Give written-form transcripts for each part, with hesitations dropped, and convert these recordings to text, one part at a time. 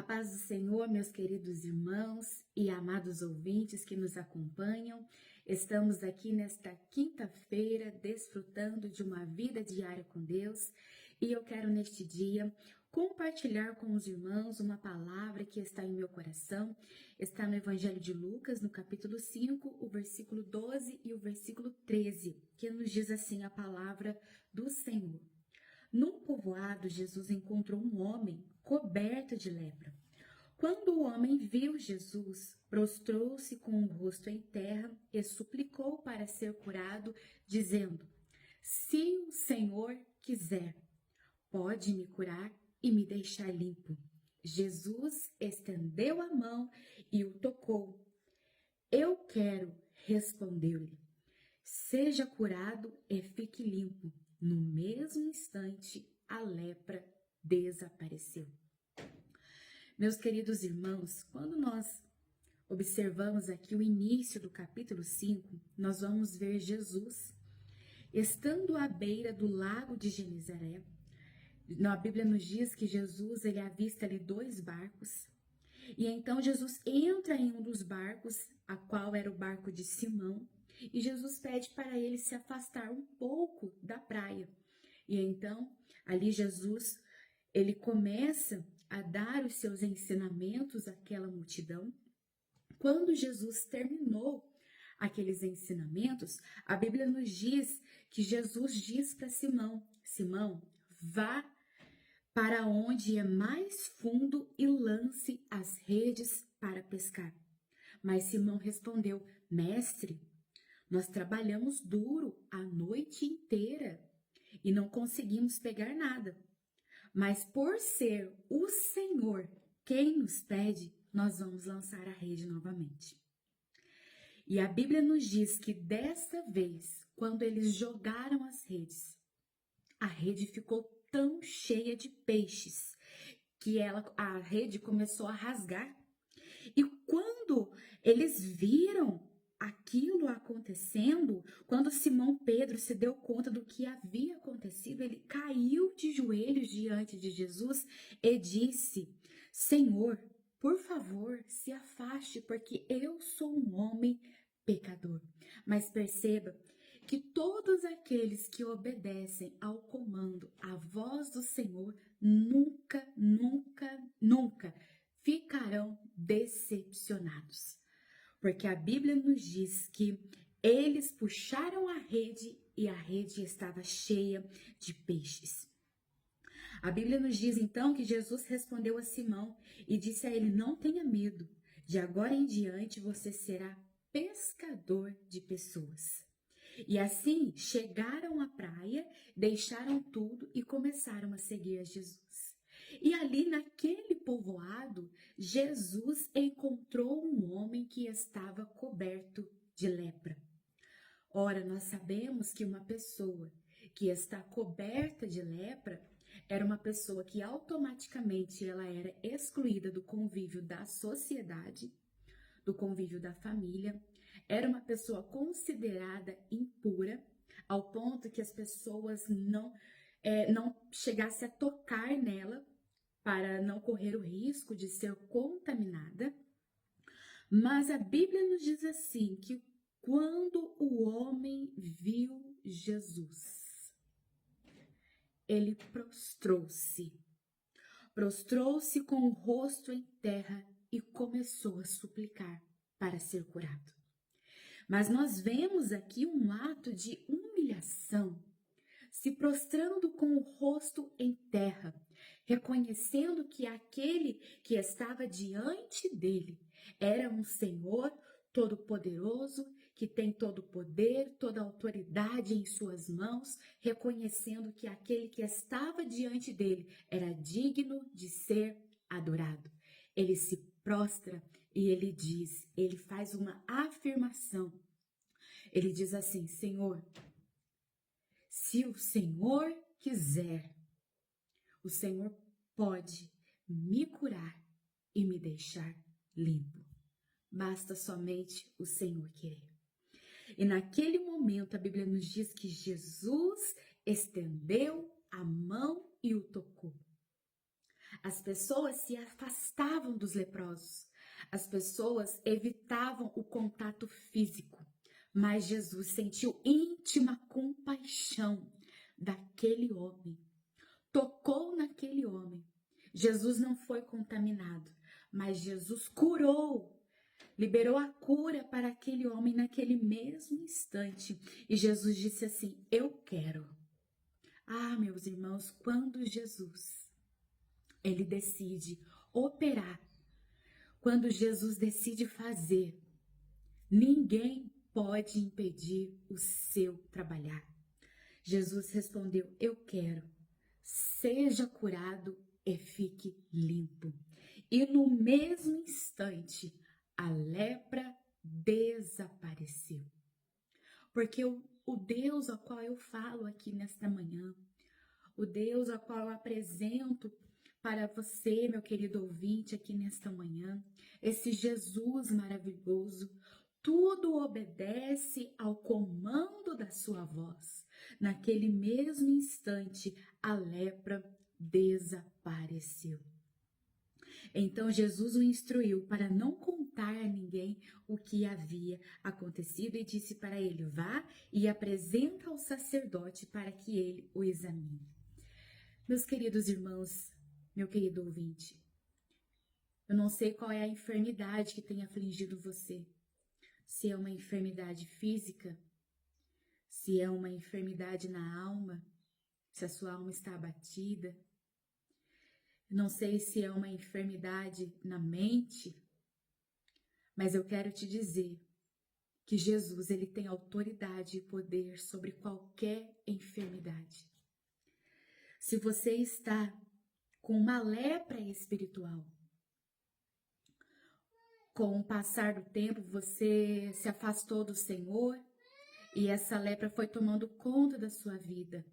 A paz do Senhor, meus queridos irmãos e amados ouvintes que nos acompanham. Estamos aqui nesta quinta-feira desfrutando de uma vida diária com Deus e eu quero neste dia compartilhar com os irmãos uma palavra que está em meu coração. Está no Evangelho de Lucas, no capítulo 5, o versículo 12 e o versículo 13, que nos diz assim a palavra do Senhor. Num povoado, Jesus encontrou um homem coberto de lepra. Quando o homem viu Jesus, prostrou-se com o rosto em terra e suplicou para ser curado, dizendo: Se o Senhor quiser, pode me curar e me deixar limpo. Jesus estendeu a mão e o tocou. Eu quero, respondeu-lhe. Seja curado e fique limpo. No mesmo instante, a lepra desapareceu. Meus queridos irmãos, quando nós observamos aqui o início do capítulo 5, nós vamos ver Jesus estando à beira do lago de Genezaré. A Bíblia nos diz que Jesus ele avista ali 2 barcos. E então Jesus entra em um dos barcos, a qual era o barco de Simão, e Jesus pede para ele se afastar um pouco da praia. E então, ali Jesus, ele começa a dar os seus ensinamentos àquela multidão. Quando Jesus terminou aqueles ensinamentos, a Bíblia nos diz que Jesus diz para Simão: Simão, vá para onde é mais fundo e lance as redes para pescar. Mas Simão respondeu: Mestre, nós trabalhamos duro a noite inteira e não conseguimos pegar nada. Mas por ser o Senhor quem nos pede, nós vamos lançar a rede novamente. E a Bíblia nos diz que dessa vez, quando eles jogaram as redes, a rede ficou tão cheia de peixes que a rede começou a rasgar. E quando eles viram aquilo acontecendo, quando Simão Pedro se deu conta do que havia acontecido, ele caiu de joelhos diante de Jesus e disse: Senhor, por favor, se afaste, porque eu sou um homem pecador. Mas perceba que todos aqueles que obedecem ao comando, à voz do Senhor, nunca ficarão decepcionados. Porque a Bíblia nos diz que eles puxaram a rede e a rede estava cheia de peixes. A Bíblia nos diz então que Jesus respondeu a Simão e disse a ele: não tenha medo, de agora em diante você será pescador de pessoas. E assim chegaram à praia, deixaram tudo e começaram a seguir a Jesus. E ali naquele povoado, Jesus encontrou um homem que estava coberto de lepra. Ora, nós sabemos que uma pessoa que está coberta de lepra era uma pessoa que automaticamente ela era excluída do convívio da sociedade, do convívio da família, era uma pessoa considerada impura, ao ponto que as pessoas não chegassem a tocar nela para não correr o risco de ser contaminada. Mas a Bíblia nos diz assim, que quando o homem viu Jesus, ele prostrou-se com o rosto em terra e começou a suplicar para ser curado. Mas nós vemos aqui um ato de humilhação, se prostrando com o rosto em terra, reconhecendo que aquele que estava diante dele era um Senhor todo-poderoso, que tem todo o poder, toda a autoridade em suas mãos, reconhecendo que aquele que estava diante dele era digno de ser adorado. Ele se prostra e ele diz, ele faz uma afirmação. Ele diz assim: Senhor, se o Senhor quiser, o Senhor pode me curar e me deixar limpo. Basta somente o Senhor querer. E naquele momento a Bíblia nos diz que Jesus estendeu a mão e o tocou. As pessoas se afastavam dos leprosos. As pessoas evitavam o contato físico. Mas Jesus sentiu íntima compaixão daquele homem. Tocou naquele homem. Jesus não foi contaminado, mas Jesus curou, liberou a cura para aquele homem naquele mesmo instante. E Jesus disse assim: eu quero. Ah, meus irmãos, quando Jesus, ele decide operar, quando Jesus decide fazer, ninguém pode impedir o seu trabalhar. Jesus respondeu: eu quero. Seja curado e fique limpo. E no mesmo instante, a lepra desapareceu. Porque o Deus ao qual eu falo aqui nesta manhã, o Deus ao qual eu apresento para você, meu querido ouvinte, aqui nesta manhã, esse Jesus maravilhoso, tudo obedece ao comando da sua voz. Naquele mesmo instante, a lepra desapareceu. Então Jesus o instruiu para não contar a ninguém o que havia acontecido e disse para ele: vá e apresenta ao sacerdote para que ele o examine. Meus queridos irmãos, meu querido ouvinte, eu não sei qual é a enfermidade que tem afligido você. Se é uma enfermidade física, se é uma enfermidade na alma, se a sua alma está abatida. Não sei se é uma enfermidade na mente, mas eu quero te dizer que Jesus, ele tem autoridade e poder sobre qualquer enfermidade. Se você está com uma lepra espiritual, com o passar do tempo você se afastou do Senhor e essa lepra foi tomando conta da sua vida.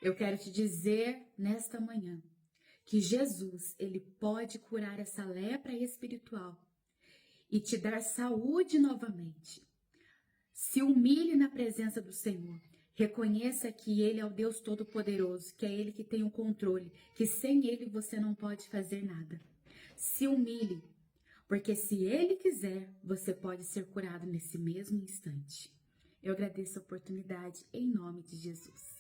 Eu quero te dizer nesta manhã que Jesus, ele pode curar essa lepra espiritual e te dar saúde novamente. Se humilhe na presença do Senhor. Reconheça que Ele é o Deus Todo-Poderoso, que é Ele que tem o controle, que sem Ele você não pode fazer nada. Se humilhe, porque se Ele quiser, você pode ser curado nesse mesmo instante. Eu agradeço a oportunidade em nome de Jesus.